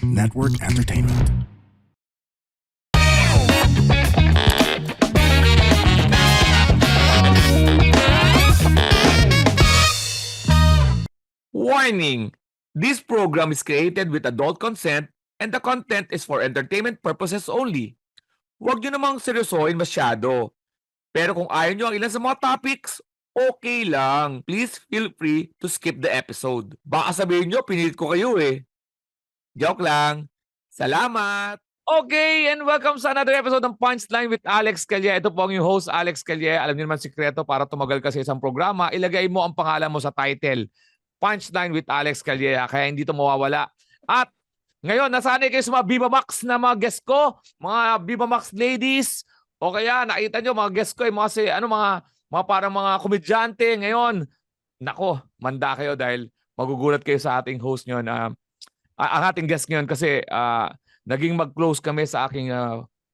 Network Entertainment. Warning! This program is created with adult consent and the content is for entertainment purposes only. Huwag nyo namang seryosohin masyado. Pero kung ayaw nyo ang ilan sa mga topics, okay lang. Please feel free to skip the episode. Baka sabihin nyo, pinilit ko kayo eh. Joke lang. Salamat! Okay, and welcome sa another episode ng Punchline with Alex Calye. Ito po ang yung host, Alex Calye. Alam niyo naman sikreto para tumagal ka sa isang programa, ilagay mo ang pangalan mo sa title. Punchline with Alex Calye, kaya hindi ito mawawala. At ngayon, nasanay kayo sa mga Viva Max na mga guest ko, mga Viva Max ladies, o kaya nakita nyo mga guest ko, mga parang mga komedyante. Ngayon, nako, manda kayo dahil magugulat kayo sa ating host nyo na ang ating guest ngayon kasi naging mag-close kami sa aking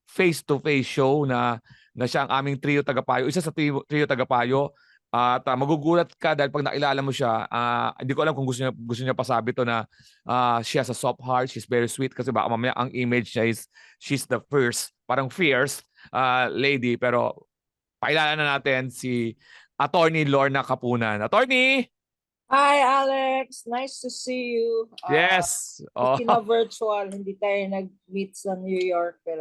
face-to-face show na siya ang aming trio tagapayo. Isa sa trio tagapayo. At magugulat ka dahil pag nakilala mo siya, hindi ko alam kung gusto niya pasabi to na she has a soft heart, she's very sweet kasi baka mamaya ang image niya is she's the first, parang fierce lady. Pero pakilala na natin si Atty Lorna Kapunan. Attorney! Hi, Alex. Nice to see you. Yes. Virtual. Hindi tayo nag-meet sa New York. Pero...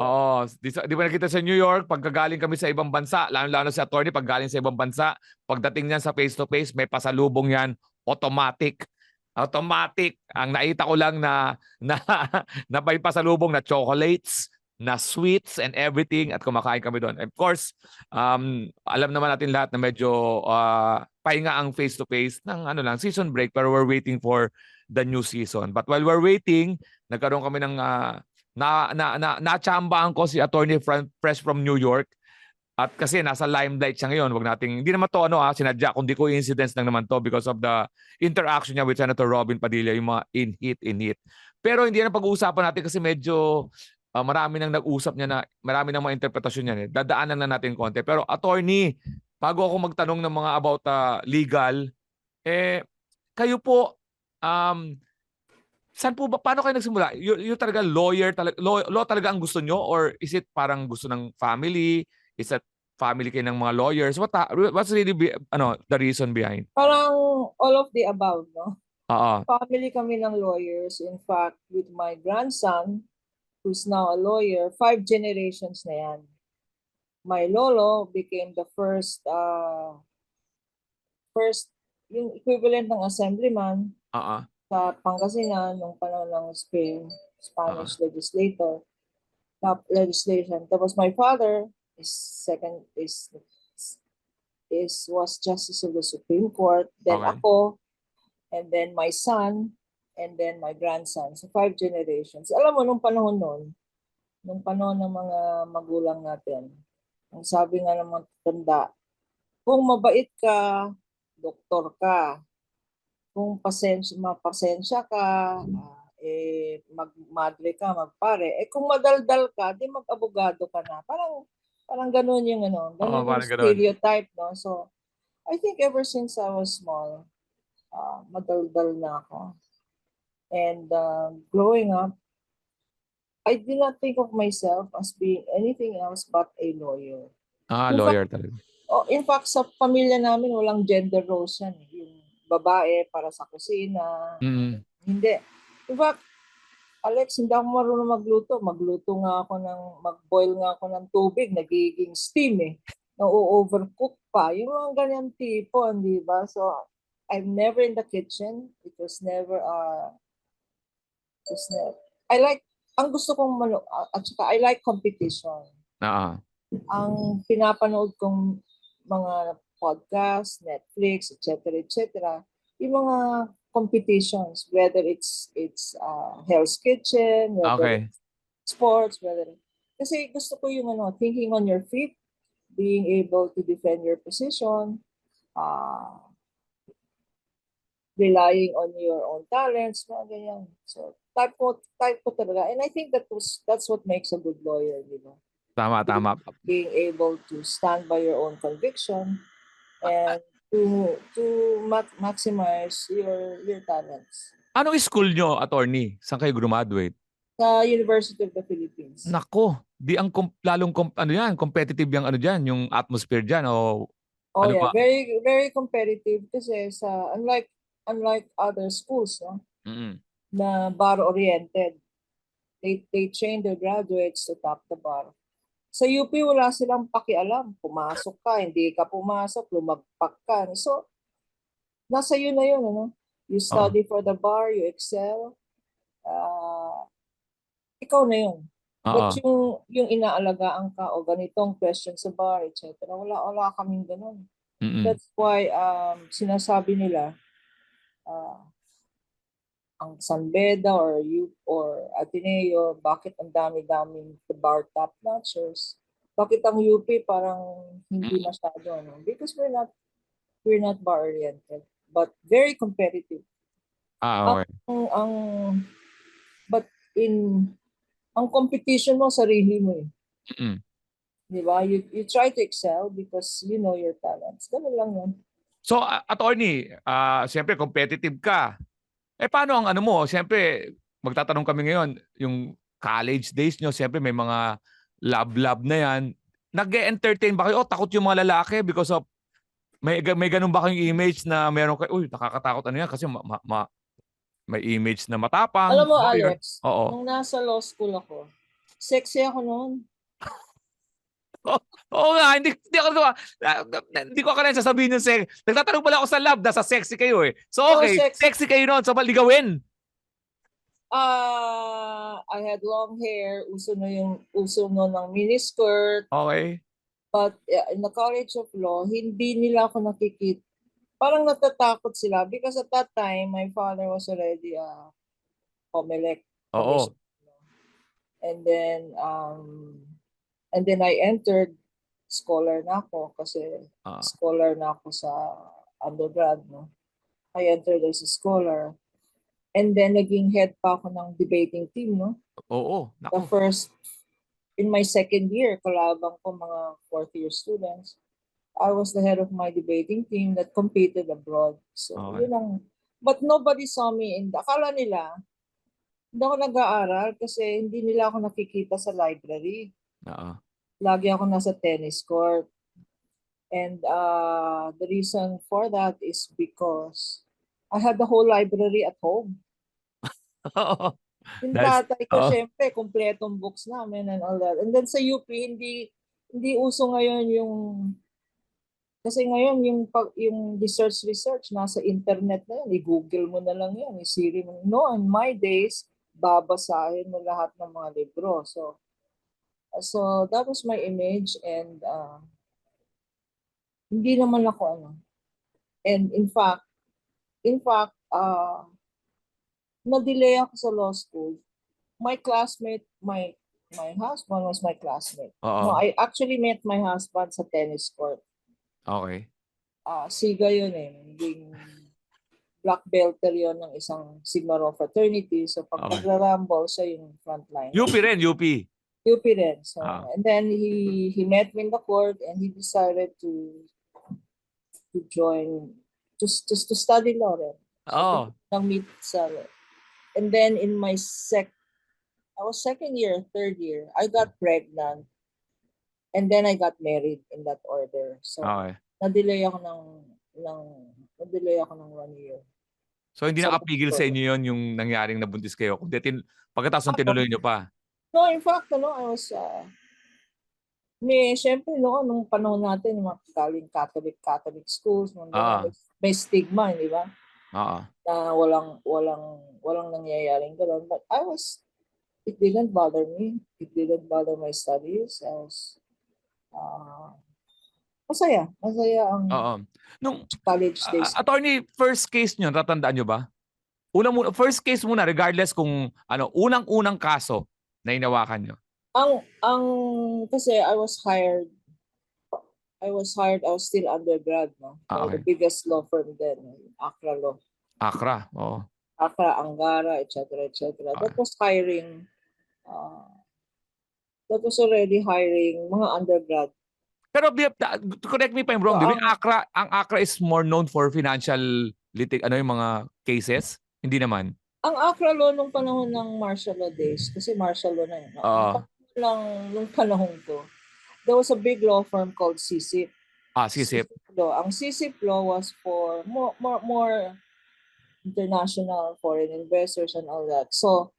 di ba nakita sa New York? Pagkagaling kami sa ibang bansa, lalo si Atty pag galing sa ibang bansa, pagdating niyan sa face-to-face, may pasalubong yan, automatic. Ang nakita ko lang na may pasalubong na chocolates, na sweets and everything at kumakain kami doon. Of course, alam naman natin lahat na medyo pahinga ang face-to-face ng season break pero we're waiting for the new season. But while we're waiting, nagkaroon kami ng na-chambahan ko si Attorney fresh from New York. At kasi nasa limelight siya ngayon, hindi naman to sinadya, kundi coincidence lang naman to because of the interaction niya with Senator Robin Padilla, yung mga in-hit. Pero hindi na pag-uusapan natin kasi medyo marami nang nag-usap niya na marami nang mga interpretasyon niya. Dadaanan na natin konti. Pero attorney, bago ako magtanong ng mga about legal, kayo po, saan po ba, paano kayo nagsimula? You talaga lawyer, law talaga ang gusto nyo? Or is it parang gusto ng family? Is that family kayo ng mga lawyers? What's really the reason behind? Parang all of the above, no? Oo. Family kami ng lawyers. In fact, with my grandson, who's now a lawyer, 5 generations na yan. My lolo became the first yung equivalent ng assemblyman sa Pangasinan nung panahon ng Spanish legislation. Tapos my father was Justice of the Supreme Court. Then ako, and then my son, and then my grandson. So 5 generations. Alam mo, nung panahon ng mga magulang natin, ang sabi nga ng mga tanda, kung mabait ka, doktor ka. Kung mapasensya ka, magmadre ka, magpare. Kung madaldal ka, di mag-abogado ka na. Parang ganun yung yung stereotype, no? So, I think ever since I was small, madaldal na ako. And growing up, I did not think of myself as being anything else but a lawyer. Lawyer talaga. In fact, sa pamilya namin, walang gender roles yan. Yung babae para sa kusina. Hindi. In fact, Alex, hindi ako marunong magluto. Mag-boil nga ako ng tubig, nagiging steam Na-overcook pa. Yung mga ganyan tipo, di ba? So, I'm never in the kitchen. It was never ang gusto kong at saka I like competition. Ang pinapanood kong mga podcast, Netflix, etc., yung mga competitions, whether it's Hell's Kitchen, whether it's sports, kasi gusto ko yung thinking on your feet, being able to defend your position, relying on your own talents, mga ganyan. So, type ko talaga. And I think that's what makes a good lawyer, you know. Tama. Being able to stand by your own conviction and to maximize your talents. Anong school nyo, attorney? Saan kayo graduate? Sa University of the Philippines. Nako, di ang lalong ano yan, competitive yung ano diyan, yung atmosphere diyan o Oh ano yeah, ba? very very competitive kasi sa unlike other schools, no, Mm. na bar oriented. They train their graduates to top the bar. Sa UP wala silang pakialam. Pumasok ka, hindi ka pumasok, lumagpak ka. So nasa yun na yun, ano? You Oo. study for the bar, you excel. Ikaw na yun. But Oo. yung inaalagaan ka o ganitong question sa bar, etc. Wala kaming ganun. Mm. That's why sinasabi nila ang San Beda or Ateneo, bakit ang dami-daming bar top notchers? Bakit ang UP parang hindi Mm. masyado, ano? Because we're not bar oriented, but very competitive. Okay. Ang but in ang competition mo sarili mo eh. Mm. Di ba? You try to excel because you know your talents. Ganun lang yan. So, attorney, siyempre competitive ka. Paano ang ano mo? Siyempre, magtatanong kami ngayon, yung college days nyo, siyempre may mga lab na yan. Nag-entertain ba kayo? Takot yung mga lalaki because of may ganun ba kayong image na meron kayo, uy, nakakatakot ano yan kasi may image na matapang, Alam mo, lawyer. Alex, Oo. nung nasa law school ako, sexy ako noon. Oo nga, hindi ko akala sasabihin yung sex. Nagtatanong pala ako sa lab, nasa sexy kayo eh. So okay, Sexy. sexy kayo noon, so maligawin. I had long hair, uso noon ng miniskirt. Okay. But in the College of Law, hindi nila ako nakikita. Parang natatakot sila because at that time, my father was already a COMELEC Oo. commissioner. And then I entered, scholar na ako kasi scholar na ako sa undergrad, no? I entered as a scholar. And then naging head pa ako ng debating team, no? Oo. The first, in my second year, kalabang ko mga fourth year students, I was the head of my debating team that competed abroad. So, yun ang, but nobody saw me akala nila, hindi ako nag-aaral kasi hindi nila ako nakikita sa library. Lagi ako nasa tennis court. And the reason for that is because I had the whole library at home. Yung tatay ko, syempre, kompletong books namin and all that. And then sa UP, hindi uso ngayon yung, kasi ngayon yung research, nasa internet na yan. I-google mo na lang yan. I-siri mo. No, in my days, babasahin mo lahat ng mga libro. So that was my image and hindi naman ako ano. And in fact, na-delay ako sa law school. My classmate, my husband was my classmate. No, I actually met my husband sa tennis court. Okay. Siga yun eh. Naging black belter yun ng isang Sigma Rho fraternity. So pag nagra-rumble, siya yung frontline. UP rin, UP. UP rin. So, and then he met me in the court and he decided to join, just to study law rin. So, nag-meet sa, and then in my I was second year, third year, I got pregnant. And then I got married in that order. So, na-delay ako ng 1 year. So, hindi nakapigil sa inyo yun yung nangyaring nabuntis kayo? Pagkatapos ng tinuloy nyo pa? No, in fact, I was, syempre, nung panahon natin, mga galing Catholic schools, may stigma, di ba? Na walang nangyayaring gano'n. But it didn't bother me. It didn't bother my studies. I was, masaya ang college days. Attorney, first case nyo, tatandaan nyo ba? First case muna, regardless kung unang-unang kaso na hinawakan nyo. Kasi I was hired, I was still undergrad, no? By the biggest law firm then, Accra Law. Accra, oo. Accra, Angara, etc. That was hiring, that was already hiring mga undergrad. Pero correct me if I'm wrong, ang Accra is more known for financial yung mga cases? Hindi naman? Ang ACRA law nung panahon ng martial law days, kasi martial law na yun. Nung panahon ko, there was a big law firm called CSIP. CSIP. Law. Ang CSIP law was for more international foreign investors and all that. So,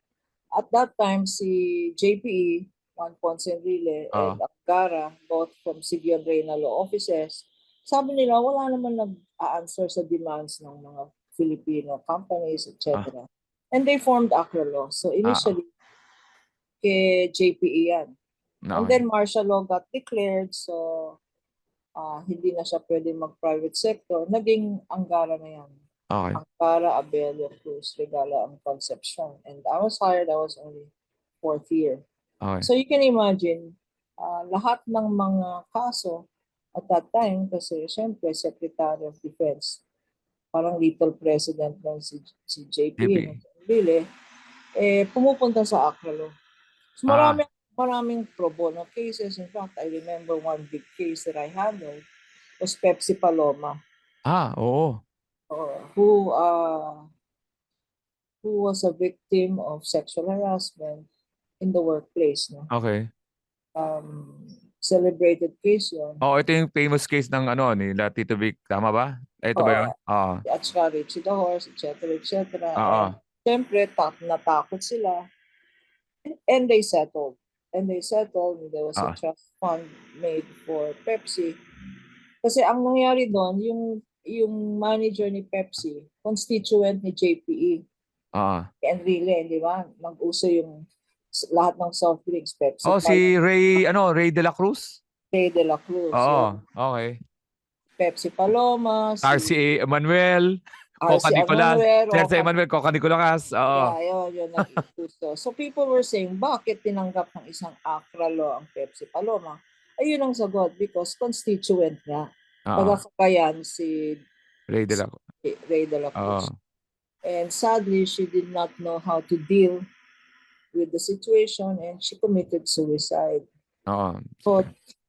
at that time, si JPE, Juan Ponce Enrile, and Angara, both from Sigion Reina Law Offices, sabi nila, wala naman nag-a-answer sa demands ng mga Filipino companies, etc. And they formed ACRA Law. So, initially, kay JPE yan. And then, martial law got declared. So, hindi na siya pwede mag-private sector. Naging Angara na yan. Angara, Abelio, Cruz, Regala, ang Concepcion. And I was hired, I was only 4th year. So you can imagine, lahat ng mga kaso at that time, kasi syempre, Secretary of Defense, parang little president ng si JP, pumupunta sa ACRA Law. So maraming pro bono cases. In fact, I remember one big case that I handled was Pepsi Paloma. Oo. Who was a victim of sexual harassment in the workplace. No? Okay. Celebrated case yun. Ito yung famous case ng nila Tito Vic. Tama ba? Ito ba yun? At saka Richie the Horse, etc. And siyempre, natakot sila. And they settled. There was a trust fund made for Pepsi. Kasi ang nangyari doon, yung manager ni Pepsi, constituent ni JPE. Enrile, di ba? Nag-uso yung lahat ng soft drinks, Pepsi. Si Ray de la Cruz? Ray de la Cruz. Okay. Pepsi Paloma, RCA Emanuel, Coca Nicolas, Cerce Emanuel, Coca Nicolas. Yun nag-uso. So people were saying, bakit tinanggap ng isang ACRA law ang Pepsi Paloma? Ayun ang sagot, because constituent niya. Taga-Cagayan si Ray de la Cruz. And sadly, she did not know how to deal with the situation and she committed suicide. So,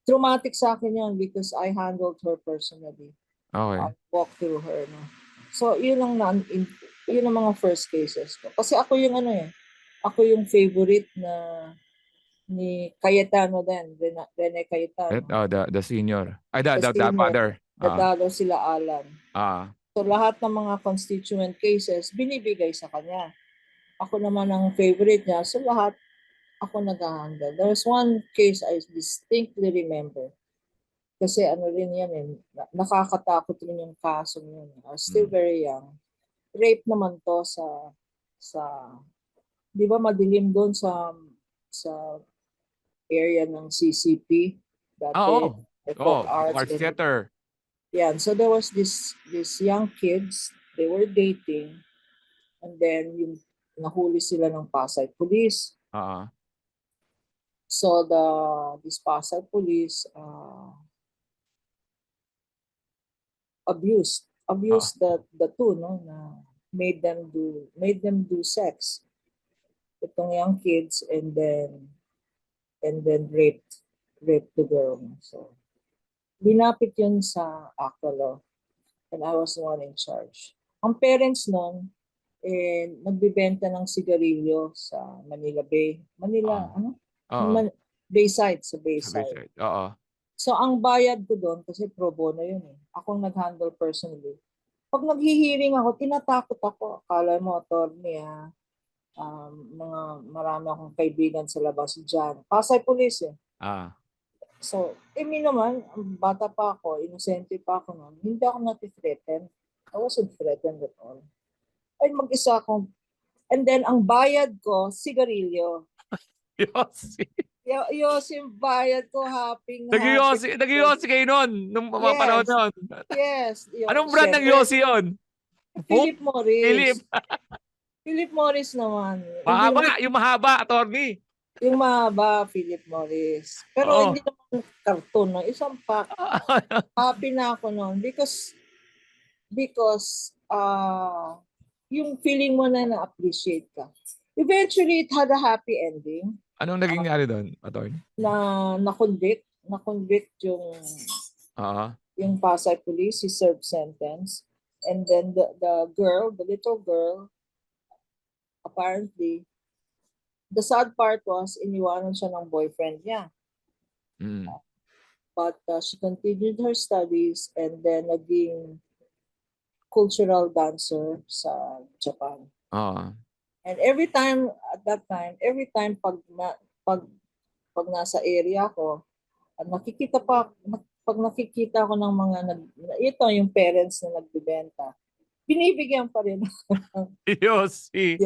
traumatic sa akin yun because I handled her personally. I walked through her. No? So, yun ang mga first cases ko. Kasi ako yung ako yung favorite na ni Cayetano din, Rene Cayetano. The senior. The father. Dadalo sila Alan. So lahat ng mga constituent cases, binibigay sa kanya. Ako naman ang favorite niya. So lahat, ako nag-handle. There was one case I distinctly remember. Kasi rin yan nakakatakot rin yung kaso yun. I was still very young. Rape naman to sa di ba madilim doon sa area ng CCP. Arts Theater. Yeah, so there was this young kids, they were dating, and then yung nahuli sila ng Pasay Police. So this Pasay Police abused the two, no, na made them do sex. Itong young kids and then raped the girl. So binapit yun sa ACRA Law and I was the one in charge. Ang parents nun, nagbibenta ng sigarilyo sa Manila Bay. Bayside, sa Bayside. So ang bayad ko doon, kasi pro bono yun Akong nag-handle personally. Pag naghihiring ako, tinatakot ako. Akala mo, attorney marami akong kaibigan sa labas dyan. Pasay Police So, naman, bata pa ako, inosente pa ako noon, hindi ako nati-threaten. I wasn't threatened at all. Ay, mag-isa akong, and then, ang bayad ko, sigarilyo. Yossi, yung bayad ko, happy. Nag-Yossi kayo noon, nung mga panahon noon. Yes. Anong brand ng Yossi yun? Philip Morris. Philip Morris naman. Yung mahaba, attorney. Yung mahaba, Philip Morris. Pero hindi naman cartoon, no? Isang pack. Happy na ako noon because yung feeling mo na na-appreciate ka. Eventually, it had a happy ending. Anong naging nangyari doon, attorney? Na-convict yung Pasay Police, he served sentence. And then the little girl, apparently, the sad part was iniwanan siya ng boyfriend niya. But she continued her studies and then naging cultural dancer sa Japan. And every time, at that time, pag nasa area ko, at pag nakikita ko ng mga, ito yung parents na nagbibenta, binibigyan pa rin. Yosi.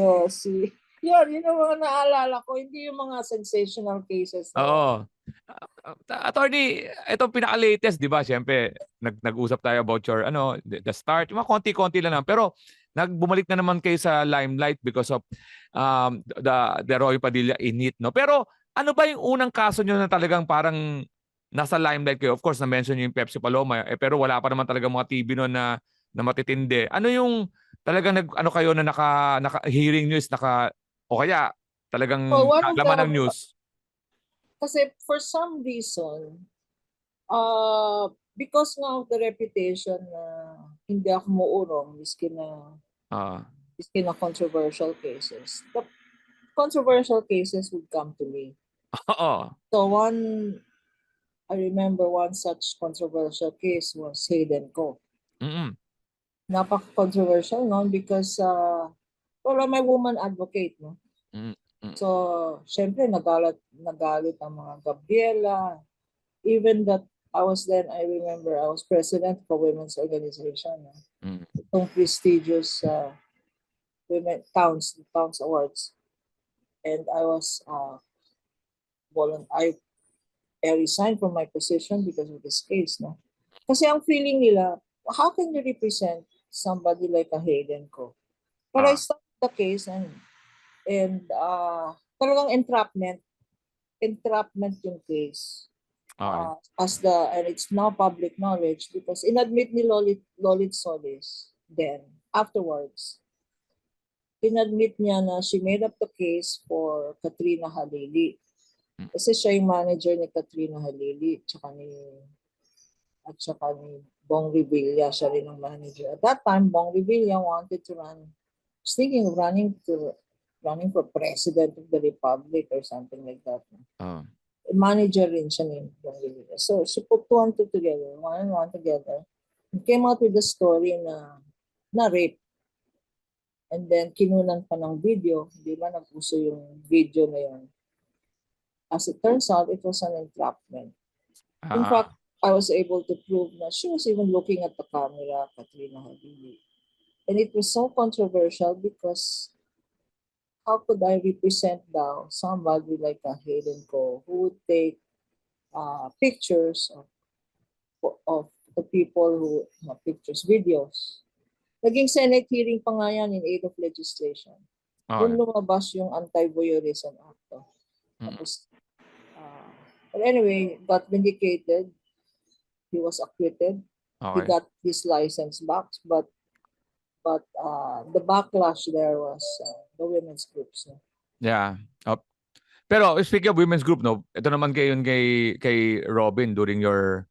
Yun ang mga naalala ko, hindi yung mga sensational cases. Oo. Attorney, itong pinaka-latest, di ba? Siyempre, nag-usap tayo about your, the start. Mga konti-konti lang naman. Pero, bumalik na naman kayo sa limelight because of the Roy Padilla Init, no? Pero, ano ba yung unang kaso nyo na talagang parang nasa limelight kayo? Of course, na-mention nyo yung Pepsi Paloma, pero wala pa naman talaga mga TV noon na matitindi. Ano yung talagang kayo na hearing news, o kaya talagang laman ng news? Kasi for some reason, because nga of the reputation na hindi ako muurong, miski na controversial cases, the controversial cases would come to me. So I remember one such controversial case was Hayden Co. Napaka-controversial noon because I'm a woman advocate, no? So, syempre, nagalit ang mga Gabriela. Even that I remember I was president for women's organization. Itong prestigious Towns Awards. And I resigned from my position because of this case, no? Kasi ang feeling nila, how can you represent somebody like a Hayden Co? But I started the case and talagang entrapment yung case. And it's now public knowledge because inadmit ni Lolit Solis then afterwards inadmit niya na she made up the case for Katrina Halili kasi siya yung manager ni Katrina Halili at saka ni Bong Revilla, siya rin ang manager. At that time, Bong Revilla wanted to was thinking of running for president of the republic or something like that. Manager rin siya ni Bong Revilla. So she put one and one together, and came out with the story na rape. And then kinunan pa ng video, di ba nag-uso yung video na yun. As it turns out, it was an entrapment. In fact, I was able to prove that she was even looking at the camera, Katrina Halili. And it was so controversial because how could I represent now somebody like a Hayden Co who would take pictures of the people videos. Naging Senate hearing pa nga yan in aid of legislation. Doon lumabas yung Anti-Voyeurism Act. But anyway, got vindicated. He was acquitted. He got his license back, but the backlash there was the women's groups. Yeah. Pero speaking of women's group, no, ito naman kay Robin during your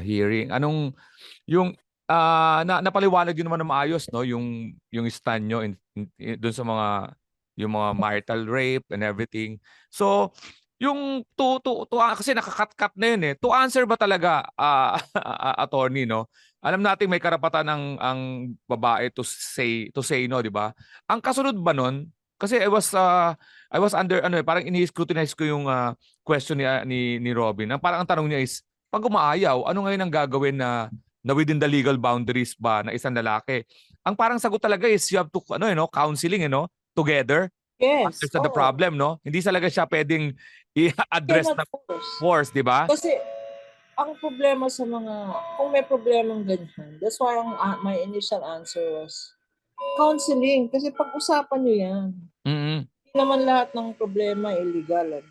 hearing. Anong yung napaliwanag yun naman na maayos, no, yung stand nyo dun sa yung mga marital rape and everything. So, yung kasi nakakat-cut na yun eh. To answer ba talaga, attorney, no? Alam natin may karapatan ang babae to say no, di ba? Ang kasunod ba nun? Kasi I was under parang ini-scrutinize ko yung question ni Robin. Parang ang tanong niya is, pag umaayaw, ano ngayon ang gagawin na within the legal boundaries ba na isang lalaki? Ang parang sagot talaga is you have to counseling, together. Yes. There's the problem, no? Hindi talaga siya pwedeng i-address na force, di ba? Kasi ang problema sa kung may problemang ganyan, that's why my initial answer was counseling. Kasi pag-usapan nyo yan. Hindi naman lahat ng problema illegal.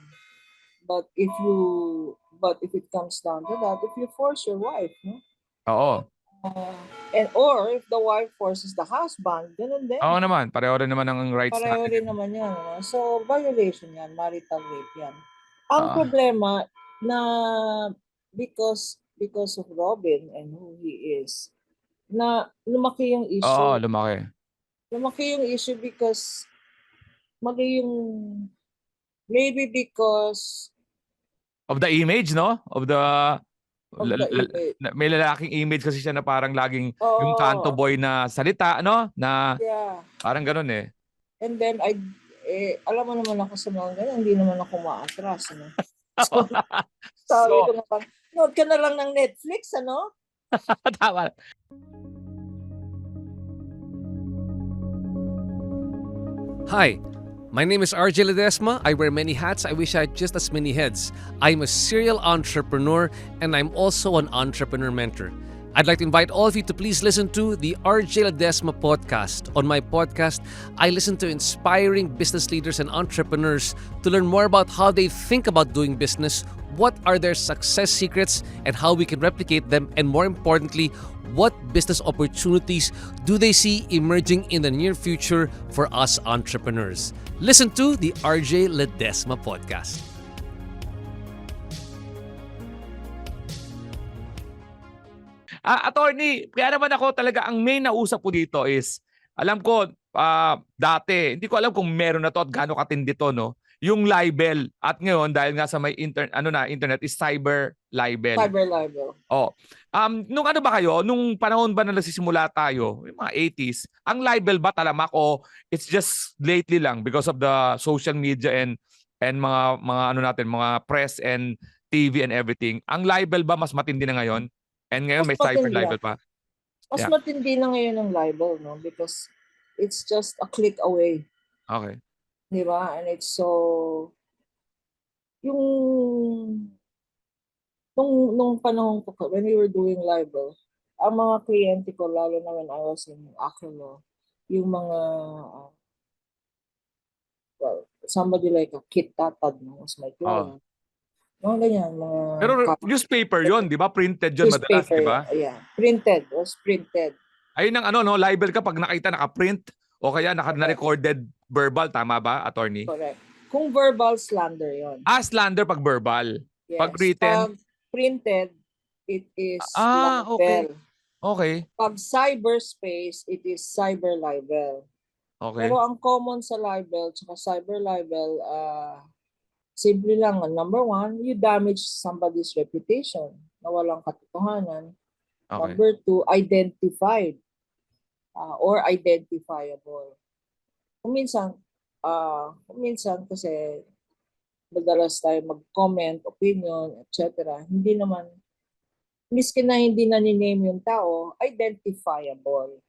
But if it comes down to that, if you force your wife, no? Oo. Or if the wife forces the husband, ganun din. Oo naman, pareho rin naman ang rights natin. Pareho rin naman yan. So, violation yan, marital rape yan. Ang problema na because of Robin and who he is, na lumaki yung issue. Oo, lumaki. Lumaki yung issue because mali yung, maybe because Of the image, no? of the image. May lalaking image kasi siya na parang laging yung kanto Oo, boy na salita, no? Na yeah. parang ganun eh. And then, alam mo naman ako sa mga ganyan, hindi naman ako maatras, ano? So, sabi So, ko naman, nood ka na lang ng Netflix, ano? tama. Hi, my name is RJ Ledesma. I wear many hats. I wish I had just as many heads. I'm a serial entrepreneur and I'm also an entrepreneur mentor. I'd like to invite all of you to please listen to the RJ Ledesma podcast. On my podcast, I listen to inspiring business leaders and entrepreneurs to learn more about how they think about doing business, what are their success secrets, and how we can replicate them, and more importantly, what business opportunities do they see emerging in the near future for us entrepreneurs. Listen to the RJ Ledesma podcast. Attorney, kaya naman ako talaga ang main na usap ko dito is, alam ko, dati, hindi ko alam kung meron na to at gaano katindi to, no? Yung libel. At ngayon, dahil nga sa may internet is Cyber Liber. Cyber Liber. Oh. Nung ano ba kayo, nung panahon ba na nagsisimula tayo, yung mga 80s, ang libel ba talamak o it's just lately lang because of the social media and mga ano natin, mga press and TV and everything. Ang libel ba mas matindi na ngayon? And ngayon Mas may cyber matindi libel yan. pa. Mas Yeah. matindi na ngayon ang libel, no? Because it's just a click away. Okay. Di ba? And it's so, yung, nung panahon ko, when we were doing libel, ang mga kliyente ko, lalo na when I was in Akilo, yung mga, well, somebody like a Kit Tatad, no, was my client. Mga ganyan, mga... Pero newspaper yon, di ba? Printed yun madalas, di ba? Yeah. Printed. Was printed. Ayun ang ano, no? Libel ka pag nakita naka-print o kaya na-recorded verbal. Tama ba, attorney? Correct. Kung verbal, slander yon. Slander pag verbal. Yes. Pag written? Pag printed, it is Okay. libel. Okay. Pag cyberspace, it is cyber libel. Okay. Pero ang common sa libel at cyber libel, simple lang. Number one, you damage somebody's reputation na walang katotohanan. Okay. Number two, identified or identifiable. Kung minsan kasi madalas tayo mag-comment, opinion, etc. Hindi naman, miski na hindi na ni-name yung tao, identifiable.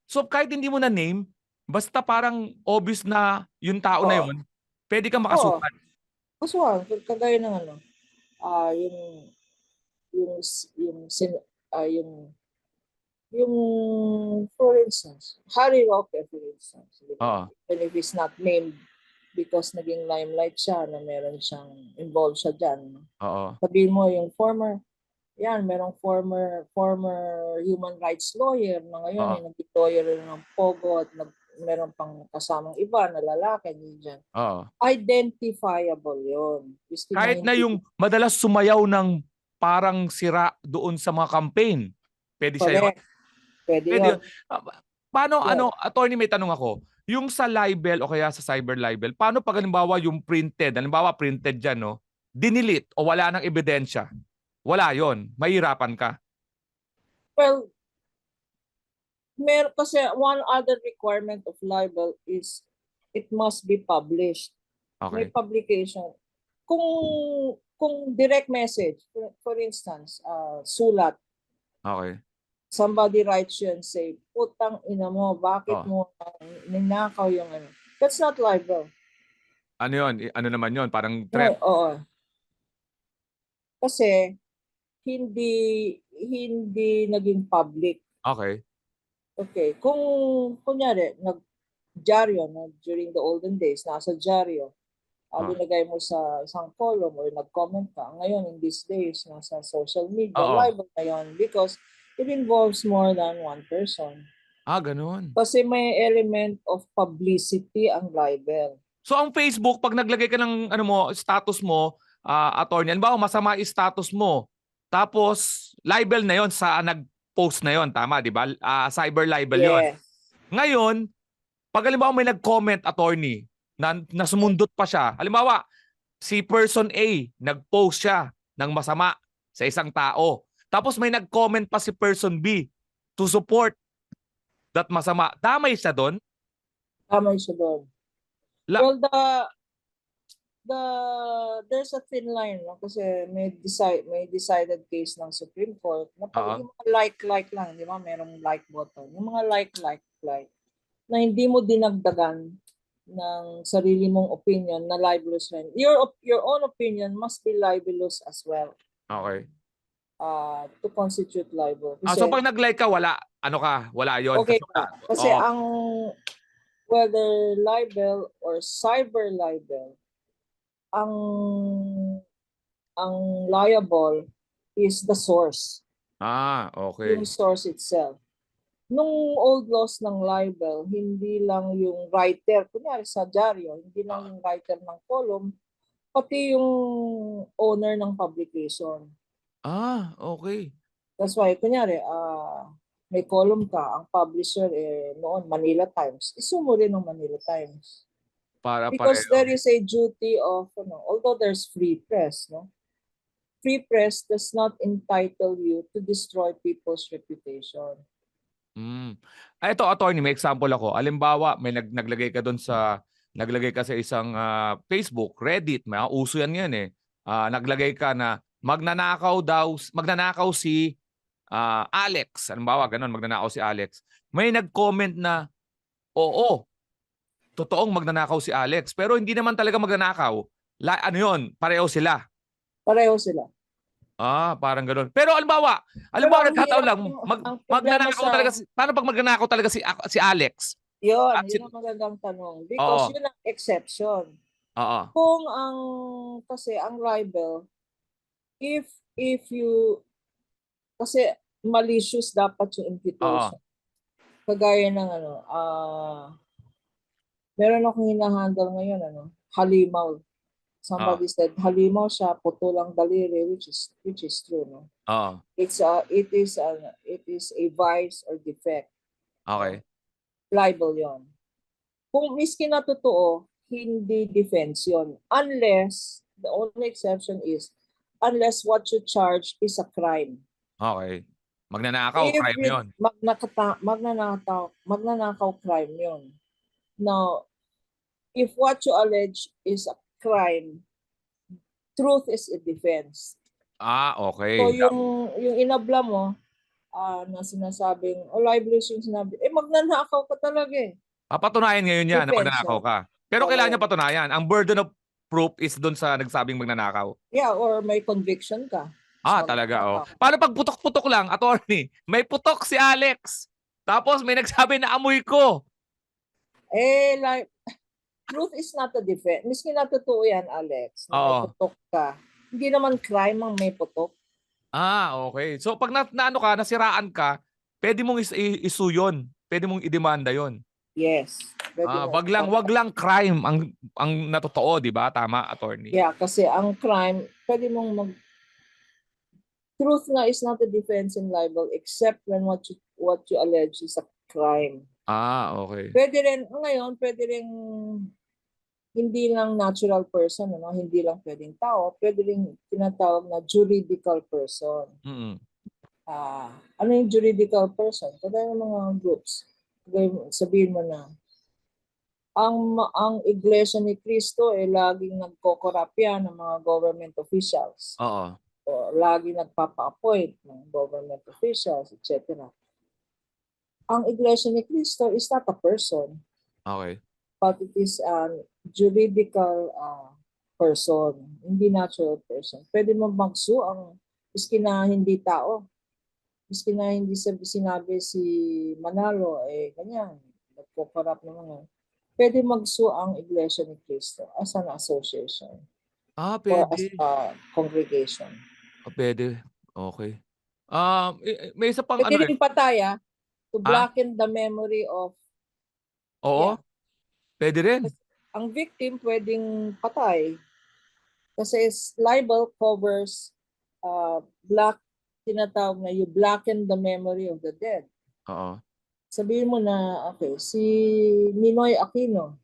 So kahit hindi mo na name, basta parang obvious na yung tao na yun, pwede kang makasuhan. Kasuhan, kagaya ng ano, yung for instance, Harry Roque, for instance. Even if he's not named because naging limelight siya na meron siyang involved siya dyan. Sabihin mo yung merong former human rights lawyer na ngayon ay naging lawyer ng Pogo at meron pang kasamang iba na lalaki dyan. Identifiable yun. Kahit na yung madalas sumayaw ng parang sira doon sa mga campaign, pwede siya yun? Pwede yun. Paano, attorney, may tanong ako. Yung sa libel o kaya sa cyber libel, paano pag halimbawa yung printed, printed dyan, no? Dinilit o wala ng ebidensya? Wala yon, mahirapan ka. Well, kasi one other requirement of libel is it must be published. Okay. May publication. Kung direct message, for instance, sulat. Okay. Somebody writes you and say, putang ina mo, bakit mo ninakaw yung ano? That's not libel. Ano yun? Ano naman yun? Parang threat? Oo. Kasi hindi naging public. Okay. Okay. Kung kunyari, nag-dyaryo, during the olden days, nasa dyaryo, binagay mo sa isang column or nag-comment ka. Ngayon, in these days, nasa social media, libel na yun because it involves more than one person. Ganun. Kasi may element of publicity ang libel. So ang Facebook, pag naglagay ka ng status mo, attorney, halimbawa masama yung status mo, tapos libel na yon sa nag-post na yon, tama, di ba? Cyber libel yon. Ngayon, Pag halimbawa may nag-comment, attorney, na sumundot pa siya. Halimbawa, si person A, nag-post siya ng masama sa isang tao. Tapos may nag-comment pa si person B to support that masama. Damay siya doon? Tama siya doon. La- Well, there's a thin line, no? Kasi may decided case ng Supreme Court na pag yung mga like lang, di ba? Merong like button. Yung mga like na hindi mo dinagdagan ng sarili mong opinion na libelous rin. Your own opinion must be libelous as well. Okay. To constitute libel. So pag nag-like ka, wala. Ano ka? Wala yon. Okay ka. Kasi ang whether libel or cyber libel, ang liable is the source. Okay. Yung source itself. Nung old laws ng libel, hindi lang yung writer, kunyari sa dyaryo, hindi lang yung writer ng column, pati yung owner ng publication. Okay. That's why, kunyari, may column ka, ang publisher noon, Manila Times, isumo rin ng Manila Times. Because there is a duty of, although there's free press, no? Free press does not entitle you to destroy people's reputation. Ito, attorney, may example ako. Alimbawa, may naglagay ka sa isang Facebook, Reddit, may uso yan eh. Naglagay ka na magnanakaw si Alex. Alimbawa, ganun, magnanakaw si Alex. May nag-comment na, oo, totoong magnanakaw si Alex. Pero hindi naman talaga magnanakaw. Ano yun? Pareho sila. Pareho sila. Parang gano'n. Pero alimbawa nagkataon lang, magnanakaw talaga paano pag magnanakaw talaga si Alex? Yun ang magandang tanong. Because yun ang exception. Kung kasi ang libel, if you, kasi malicious dapat yung imputation. Kagaya ng meron akong hinahandle ngayon, halimaw. Somebody said halimaw siya, puto lang daliri, which is true, no? It is a vice or defect. Okay. Libel 'yon. Kung miski na totoo, hindi defense 'yon. Unless, the only exception is unless what you charge is a crime. Okay. Magnanakaw, crime 'yon. Magnanakaw crime 'yon. Now, if what you allege is a crime, truth is a defense. Okay. So yung inabla mo, na sinasabing, libelous yung sinabi, magnanakaw ka talaga eh. Patunayan ngayon yan na magnanakaw ka. Pero kailangan niya patunayan. Ang burden of proof is doon sa nagsabing magnanakaw. Yeah, or may conviction ka. Talaga, Paano pag putok-putok lang, attorney? May putok si Alex. Tapos may nagsabi na amoy ko. Truth is not a defense. Miski na totoo yan, Alex. May putok ka. Hindi naman crime ang may putok. Okay. So pag nasiraan ka, pwede mong isu yun. Pwede mong idemanda yun. Yes. Wag lang crime ang natotoo, di ba? Tama, attorney? Yeah, kasi ang crime, pwede mong truth nga is not a defense in libel except when what you allege is a crime. Okay. Pwede rin hindi lang natural person, hindi lang pwedeng tao, pwede rin tinatawag na juridical person. Ano yung juridical person? Kaya ng mga groups, sabihin mo na, ang Iglesia ni Cristo laging nagkokorapya ng mga government officials. O laging nagpapa-appoint ng government officials, etc. Ang Iglesia ni Cristo is not a person. Okay. But it is a juridical person, hindi natural person. Pwede mo magsu ang miski na hindi tao. Miski na hindi sinabi si Manalo, ganyan, nagpo-corrupt naman. Pwede magsu ang Iglesia ni Cristo as an association. Pwede. Or as a congregation. Pwede. Okay. May isa pang pwede rin pataya to blacken the memory of... Oo. Yeah. Pwede rin. Ang victim pwedeng patay kasi libel covers tinatawag na you blacken the memory of the dead. sabihin mo na, okay, si Ninoy Aquino,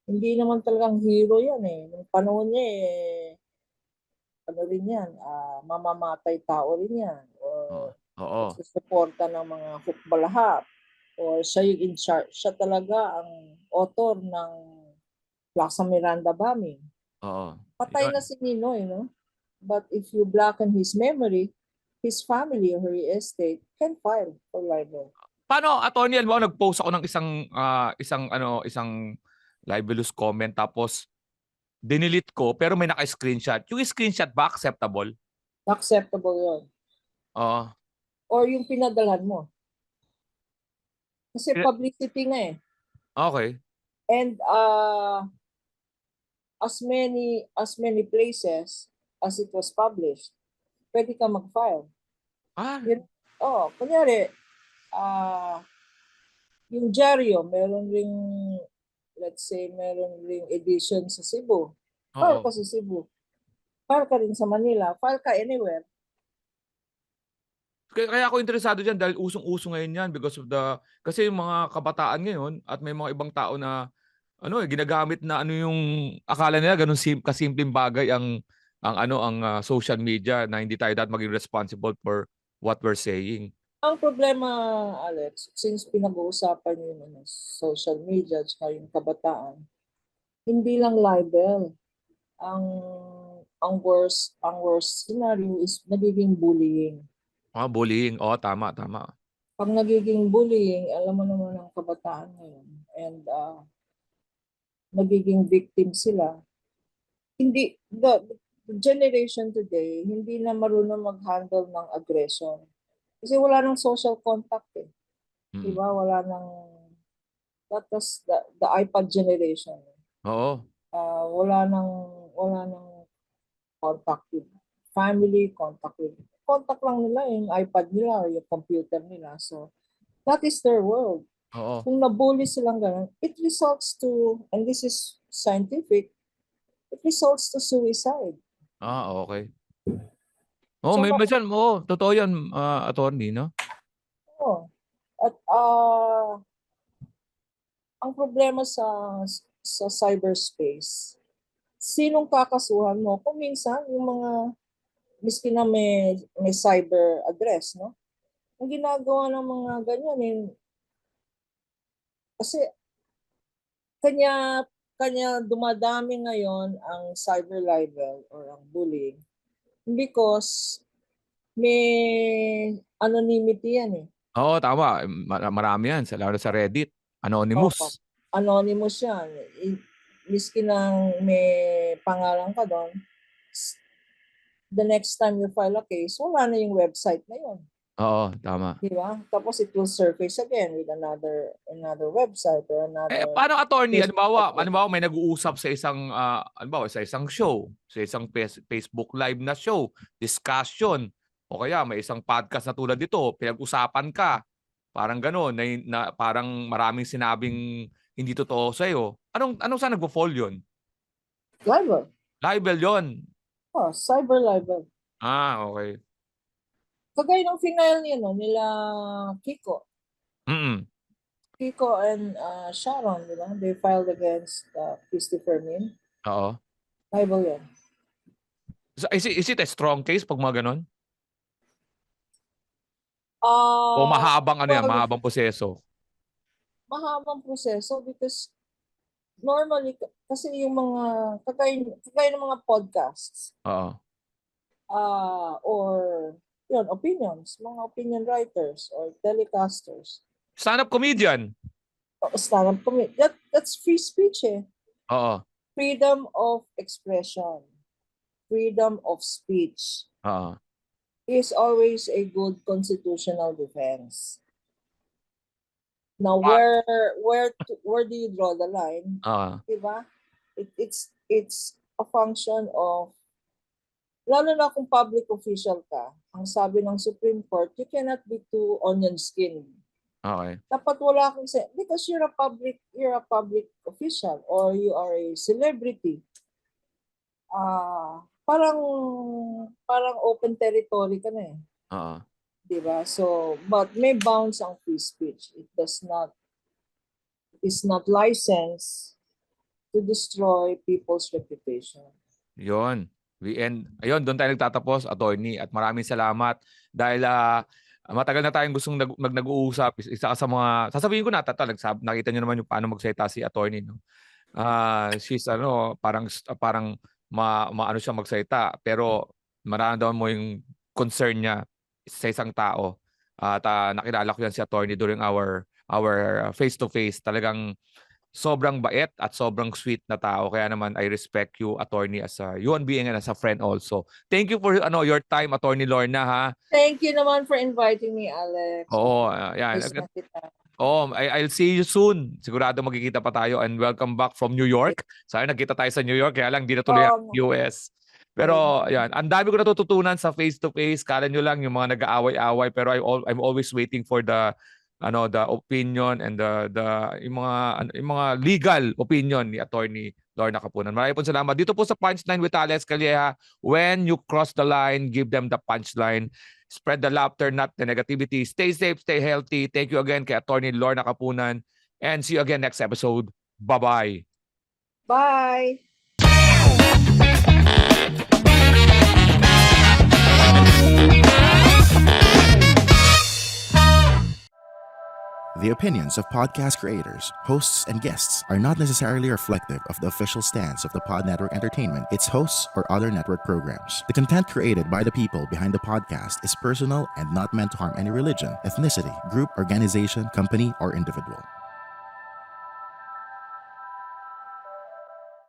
hindi naman talagang hero yan eh. Nung panahon niya ano rin yan, mamamatay tao rin yan. Oo. Or Oo. nagsusuporta ng mga hukbalahap. Or siya yung in charge. Siya talaga ang author ng Plaza Miranda bombing. Oo. Patay na si Ninoy, no? But if you blacken his memory, his family or his estate can file for libel. Paano, Atty. Nag-post ako ng isang libelous comment tapos dinilit ko pero may naka-screenshot. Yung screenshot ba acceptable? Acceptable yun. Oo. Or yung pinadalhan mo. Kasi publicity nga eh. Okay. And as many places as it was published, pwede ka mag-file. Kunyari, yung dyaryo, meron ring, let's say, meron ring edition sa Cebu. File ka sa Cebu. File ka rin sa Manila. File ka anywhere. Kaya ako interesado dyan dahil usong-uso ngayon yan because of kasi yung mga kabataan ngayon at may mga ibang tao na ginagamit na yung akala nila ganun kasimpleng bagay ang social media na hindi tayo dapat maging responsible for what we're saying. Ang problema, Alex, since pinag-uusapan yung social media at yung kabataan, hindi lang libel. Ang worst scenario is nagiging bullying. Bullying. Tama. Pag nagiging bullying, alam mo naman ang kabataan ngayon, and nagiging victim sila. Hindi, the generation today, hindi na marunong mag-handle ng aggression. Kasi wala nang social contact eh. Diba? Wala nang, that was the iPad generation. Oo. Wala nang contact with family, contact lang nila yung iPad nila or yung computer nila. So, that is their world. Oo. Kung nabully silang ganun, it results to, and this is scientific, it results to suicide. Okay. May minsan, totoo yan, attorney, no? At ang problema sa cyberspace, sinong kakasuhan mo? Kung minsan, yung mga miski na may cyber address, no? Ang ginagawa ng mga ganyan, kasi kanya dumadami ngayon ang cyber libel or ang bullying because may anonymity yan eh. Oo, tama. Marami yan, lalo sa Reddit. Anonymous. Anonymous yan. Miski nang may pangalan ka doon, the next time you file a case, wala na yung website na yun. Oo, tama. Diba? Tapos it will surface again with another website or another... Paano, attorney? Halimbawa, may nag-uusap sa isang show, sa isang Facebook Live na show, discussion, o kaya may isang podcast na tulad dito, pinag-usapan ka, parang gano'n, na parang maraming sinabing hindi totoo sa'yo. Anong saan nagpo-fall yun? Libel. Libel yun. Cyber Liber. Okay. Kagaya ng final nila Kiko. Kiko and Sharon, di ba? They filed against Christopher Min. Oo. Libel yan. So, is it a strong case pag mga ganon? O mahabang proseso? Mahabang proseso because normally, kasi yung mga, kagaya ng mga podcasts, or opinions, mga opinion writers or telecasters. Stand-up comedian. Stand-up comedian. That's free speech eh. Oo. Freedom of expression. Freedom of speech. Is always a good constitutional defense. Now, where do you draw the line? Diba? It's a function of, lalo na kung public official ka, ang sabi ng Supreme Court, you cannot be too onion-skinned. Okay. Dapat wala kang because you're a public official or you are a celebrity. Parang open territory ka na eh. Diba? So, but may bounds ang free speech. It is not licensed to destroy people's reputation. Yon. We end. Ayun, doon tayo nagtatapos, attorney. At maraming salamat dahil matagal na tayong gustong nag-uusap. Isa ka sa mga, sasabihin ko na, nakita niyo naman yung paano magsalita si attorney. No? She's parang maano siya magsalita. Pero mararamdaman mo yung concern niya sa isang tao. At nakilala ko yan si attorney during our face-to-face. Talagang sobrang bait at sobrang sweet na tao. Kaya naman I respect you, attorney, as a human being and as a friend also. Thank you for your time, attorney Lorna, ha. Thank you naman for inviting me, Alex. Oo, yan. I'll see you soon. Sigurado magkikita pa tayo and welcome back from New York. Sana nagkita tayo sa New York, kaya lang di natuloy ang US. Pero yan, ang dami ko natututunan sa face-to-face. Kala nyo lang yung mga nag-aaway-away, pero I'm always waiting for the opinion and yung mga legal opinion ni Attorney Lorna Kapunan. Maraming po salamat. Dito po sa Punchline with Alex Calleja, when you cross the line, give them the punchline. Spread the laughter, not the negativity. Stay safe, stay healthy. Thank you again kay Attorney Lorna Kapunan. And see you again next episode. Bye-bye. Bye. The opinions of podcast creators, hosts, and guests are not necessarily reflective of the official stance of the Pod Network Entertainment, its hosts, or other network programs. The content created by the people behind the podcast is personal and not meant to harm any religion, ethnicity, group, organization, company, or individual.